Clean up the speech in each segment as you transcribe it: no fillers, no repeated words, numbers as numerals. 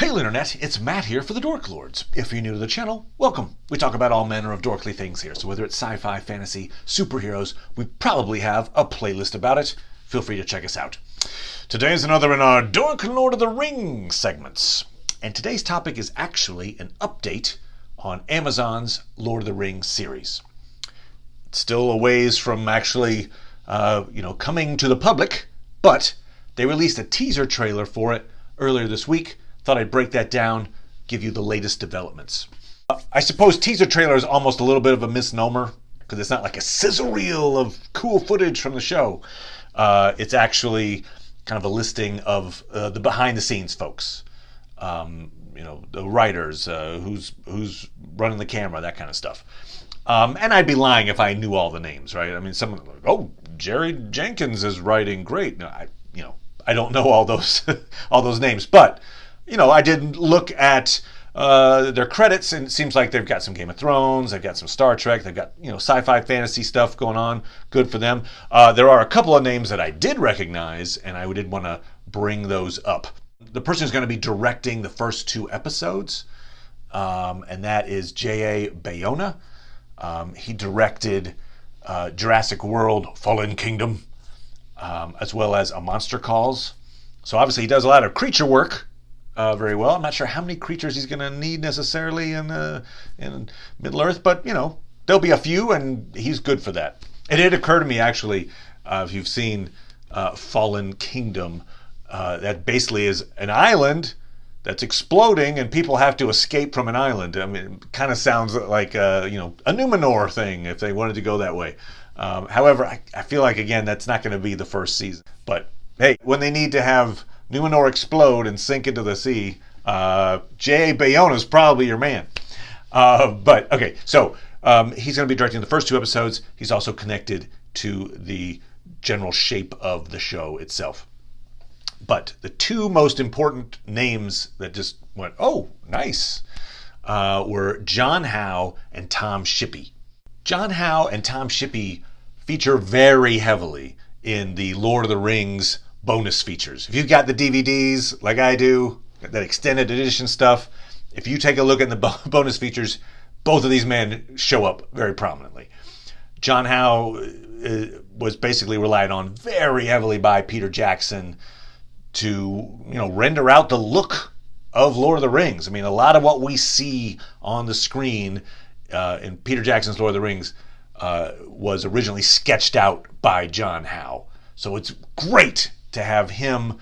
Hail Internet, it's Matt here for the Dork Lords. If you're new to the channel, welcome. We talk about all manner of dorkly things here, so whether it's sci-fi, fantasy, superheroes, we probably have a playlist about it. Feel free to check us out. Today's another in our Dork Lord of the Rings segments. And today's topic is actually an update on Amazon's Lord of the Rings series. It's still a ways from actually, coming to the public, but they released a teaser trailer for it earlier this week. Thought I'd break that down, give you the latest developments. I suppose teaser trailer is almost a little bit of a misnomer because it's not like a sizzle reel of cool footage from the show. It's actually kind of a listing of the behind the scenes folks. The writers, who's running the camera, that kind of stuff. And I'd be lying if I knew all the names, right? I mean, someone like, oh, Jerry Jenkins is writing great. No, I don't know all those all those names, but I did look at their credits, and it seems like they've got some Game of Thrones, they've got some Star Trek, they've got sci-fi fantasy stuff going on. Good for them. There are a couple of names that I did recognize, and I did want to bring those up. The person who's going to be directing the first two episodes, and that is J.A. Bayona. He directed Jurassic World: Fallen Kingdom, as well as A Monster Calls. So obviously he does a lot of creature work. Very well. I'm not sure how many creatures he's going to need necessarily in Middle Earth, but there'll be a few, and he's good for that. It did occur to me actually, if you've seen Fallen Kingdom, that basically is an island that's exploding, and people have to escape from an island. I mean, it kind of sounds like a Numenor thing if they wanted to go that way. However, I feel like again that's not going to be the first season. But hey, when they need to have Numenor explode and sink into the sea, J.A. Bayona is probably your man. But okay, so he's going to be directing the first two episodes. He's also connected to the general shape of the show itself. But the two most important names that just went, oh, nice, were John Howe and Tom Shippey. John Howe and Tom Shippey feature very heavily in the Lord of the Rings bonus features. If you've got the DVDs like I do, that extended edition stuff, if you take a look at the bonus features, both of these men show up very prominently. John Howe was basically relied on very heavily by Peter Jackson to render out the look of Lord of the Rings. I mean, a lot of what we see on the screen in Peter Jackson's Lord of the Rings was originally sketched out by John Howe. So it's great to have him,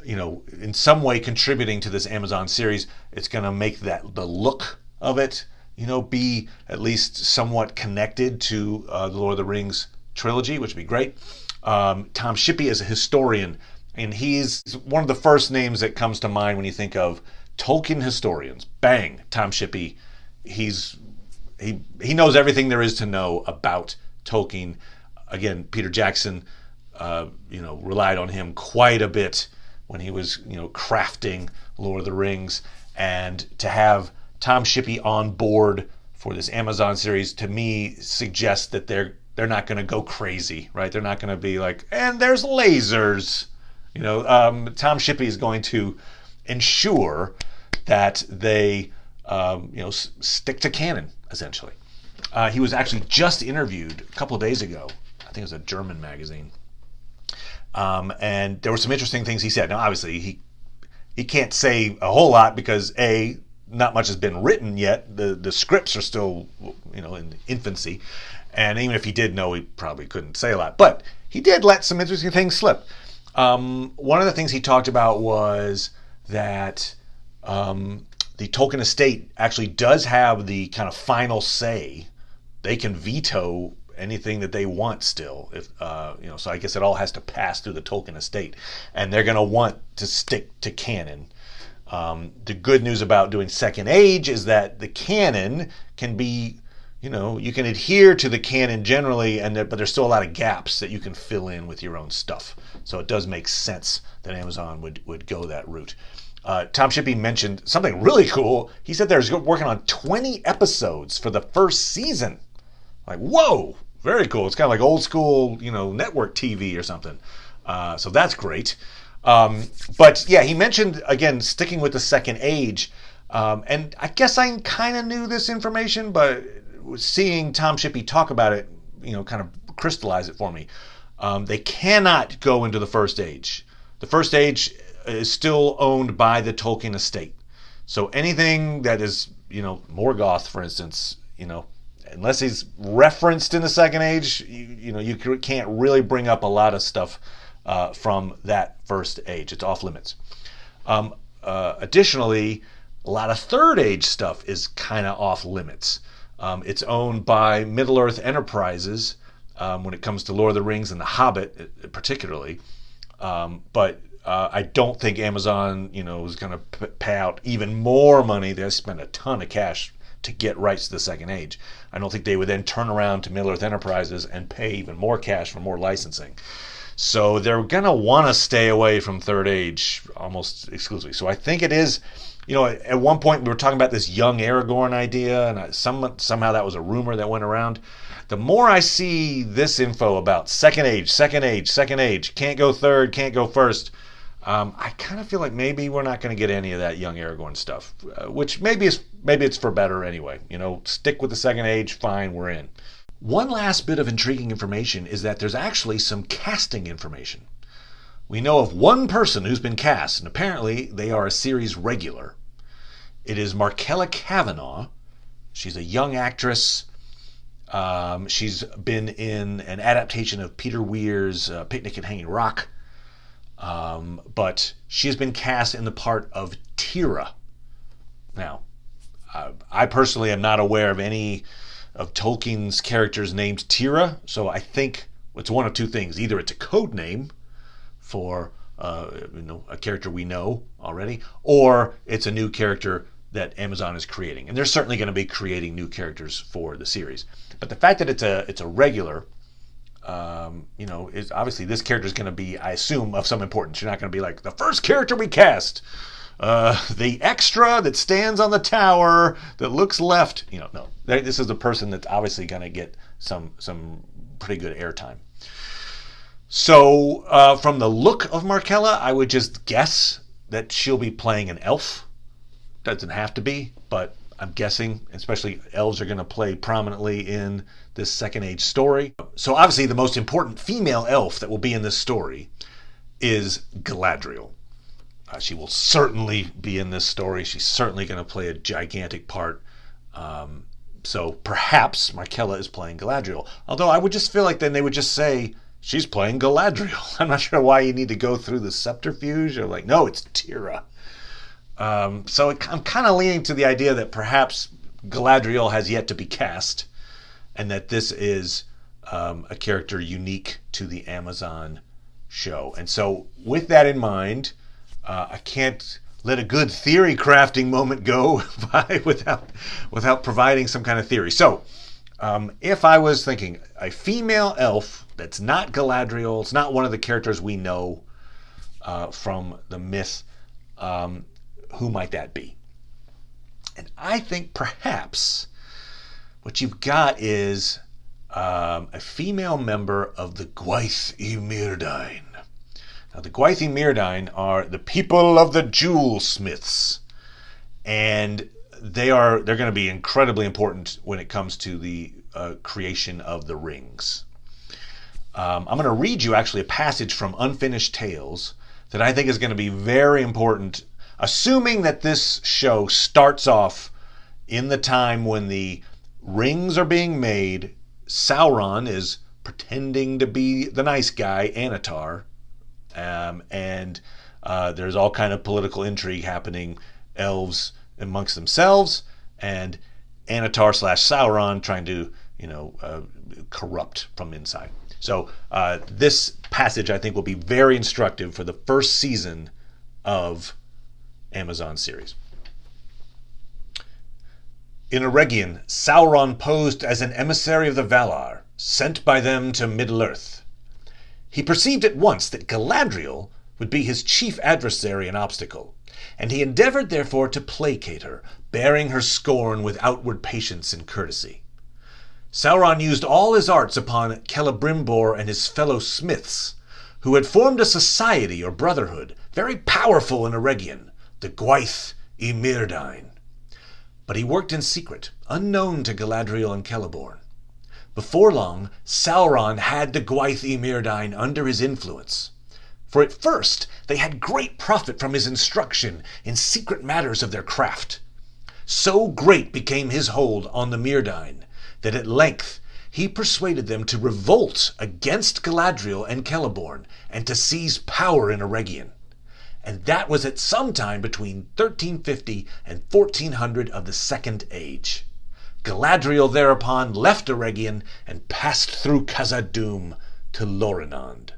in some way contributing to this Amazon series. It's going to make the look of it, be at least somewhat connected to the Lord of the Rings trilogy, which would be great. Tom Shippey is a historian, and he's one of the first names that comes to mind when you think of Tolkien historians. Bang, Tom Shippey. He knows everything there is to know about Tolkien. Again, Peter Jackson relied on him quite a bit when he was, crafting Lord of the Rings. And to have Tom Shippey on board for this Amazon series, to me, suggests that they're not going to go crazy, right? They're not going to be like, and there's lasers. Tom Shippey is going to ensure that they, stick to canon, essentially. He was actually just interviewed a couple of days ago. I think it was a German magazine. And there were some interesting things he said. Now, obviously, he can't say a whole lot because, A, not much has been written yet. The scripts are still, in infancy. And even if he did know, he probably couldn't say a lot. But he did let some interesting things slip. One of the things he talked about was that the Tolkien estate actually does have the kind of final say. They can veto anything that they want still, so I guess it all has to pass through the Tolkien estate, and they're going to want to stick to canon. The good news about doing Second Age is that the canon can be, you can adhere to the canon generally, but there's still a lot of gaps that you can fill in with your own stuff. So it does make sense that Amazon would go that route. Tom Shippey mentioned something really cool. He said they're working on 20 episodes for the first season. Like, whoa, very cool. It's kind of like old school, network TV or something. So that's great. But yeah, he mentioned, again, sticking with the Second Age. And I guess I kind of knew this information, but seeing Tom Shippey talk about it, kind of crystallize it for me. They cannot go into the First Age. The First Age is still owned by the Tolkien estate. So anything that is, Morgoth, for instance, unless he's referenced in the Second Age, you can't really bring up a lot of stuff from that First Age. It's off limits. Additionally, a lot of Third Age stuff is kind of off limits. It's owned by Middle-earth Enterprises when it comes to Lord of the Rings and The Hobbit, particularly. But I don't think Amazon, is going to pay out even more money. They spend a ton of cash to get rights to the Second Age. I don't think they would then turn around to Middle-earth Enterprises and pay even more cash for more licensing. So they're going to want to stay away from Third Age almost exclusively. So I think it is, at one point we were talking about this young Aragorn idea, and somehow that was a rumor that went around. The more I see this info about Second Age, can't go third, can't go first, I kind of feel like maybe we're not going to get any of that young Aragorn stuff, which maybe it's for better anyway. Stick with the Second Age, fine, we're in. One last bit of intriguing information is that there's actually some casting information. We know of one person who's been cast, and apparently they are a series regular. It is Markella Cavanaugh. She's a young actress. She's been in an adaptation of Peter Weir's Picnic at Hanging Rock. But she has been cast in the part of Tira. Now, I personally am not aware of any of Tolkien's characters named Tira, so I think it's one of two things. Either it's a code name for a character we know already, or it's a new character that Amazon is creating. And they're certainly going to be creating new characters for the series. But the fact that it's a regular, is obviously this character is going to be, I assume, of some importance. You're not going to be like, the first character we cast, the extra that stands on the tower that looks left. No. This is a person that's obviously going to get some pretty good airtime. So from the look of Markella, I would just guess that she'll be playing an elf. Doesn't have to be, but I'm guessing, especially elves are going to play prominently in this Second Age story. So obviously the most important female elf that will be in this story is Galadriel. She will certainly be in this story. She's certainly going to play a gigantic part. So perhaps Markella is playing Galadriel. Although I would just feel like then they would just say, she's playing Galadriel. I'm not sure why you need to go through the subterfuge. Or like, no, it's Tira. So I'm kind of leaning to the idea that perhaps Galadriel has yet to be cast, and that this is a character unique to the Amazon show. And so with that in mind, I can't let a good theory crafting moment go by without providing some kind of theory. So if I was thinking a female elf that's not Galadriel, it's not one of the characters we know from the myth, who might that be? And I think perhaps what you've got is a female member of the Gwaith y Myrdain. Now, the Gwaith y Myrdain are the people of the jewel smiths, and they're going to be incredibly important when it comes to the creation of the rings. I'm going to read you actually a passage from Unfinished Tales that I think is going to be very important, assuming that this show starts off in the time when the rings are being made. Sauron is pretending to be the nice guy, Anatar, and there's all kind of political intrigue happening, elves amongst themselves, and Anatar / Sauron trying to, corrupt from inside. So this passage, I think, will be very instructive for the first season of Amazon series. In Eregion, Sauron posed as an emissary of the Valar, sent by them to Middle-earth. He perceived at once that Galadriel would be his chief adversary and obstacle, and he endeavored therefore to placate her, bearing her scorn with outward patience and courtesy. Sauron used all his arts upon Celebrimbor and his fellow smiths, who had formed a society or brotherhood, very powerful in Eregion, the Gwaith y Myrdain. But he worked in secret, unknown to Galadriel and Celeborn. Before long, Sauron had the Gwaith y Myrdain under his influence. For at first, they had great profit from his instruction in secret matters of their craft. So great became his hold on the Myrdain that at length he persuaded them to revolt against Galadriel and Celeborn and to seize power in Eregion. And that was at some time between 1350 and 1400 of the Second Age. Galadriel thereupon left Eregion and passed through Khazad-dûm to Lorinand,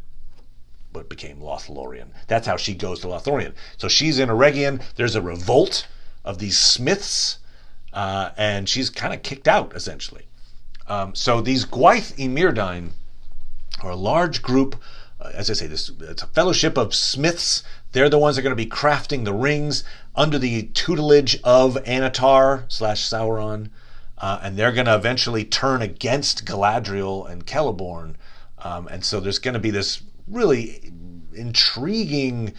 what became Lothlorien. That's how she goes to Lothlorien. So she's in Eregion. There's a revolt of these smiths, and she's kind of kicked out, essentially. So these Gwaith y Myrdain are a large group, as I say, it's a fellowship of smiths. They're the ones that are going to be crafting the rings under the tutelage of Anatar/Sauron, and they're going to eventually turn against Galadriel and Celeborn. And so there's going to be this really intriguing,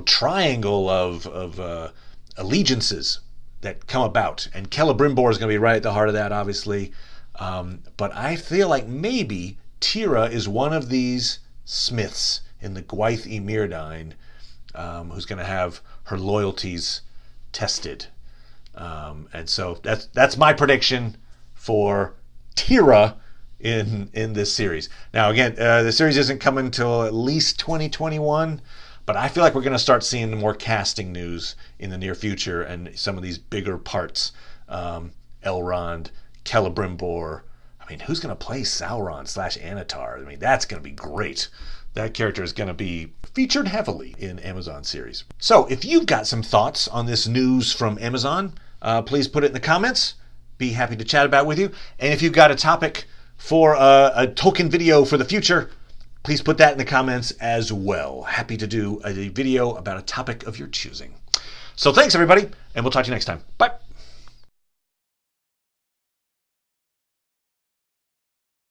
triangle of allegiances that come about, and Celebrimbor is going to be right at the heart of that, obviously. But I feel like maybe Tira is one of these smiths in the Gwaith y Myrdain, who's going to have her loyalties tested. And so that's my prediction for Tira in this series. Now, again, the series isn't coming until at least 2021. But I feel like we're going to start seeing more casting news in the near future, and some of these bigger parts. Elrond, Celebrimbor. I mean, who's going to play Sauron/Anatar? I mean, that's going to be great. That character is going to be featured heavily in Amazon series. So if you've got some thoughts on this news from Amazon, please put it in the comments. Be happy to chat about it with you. And if you've got a topic for a Tolkien video for the future, please put that in the comments as well. Happy to do a video about a topic of your choosing. So thanks, everybody, and we'll talk to you next time. Bye.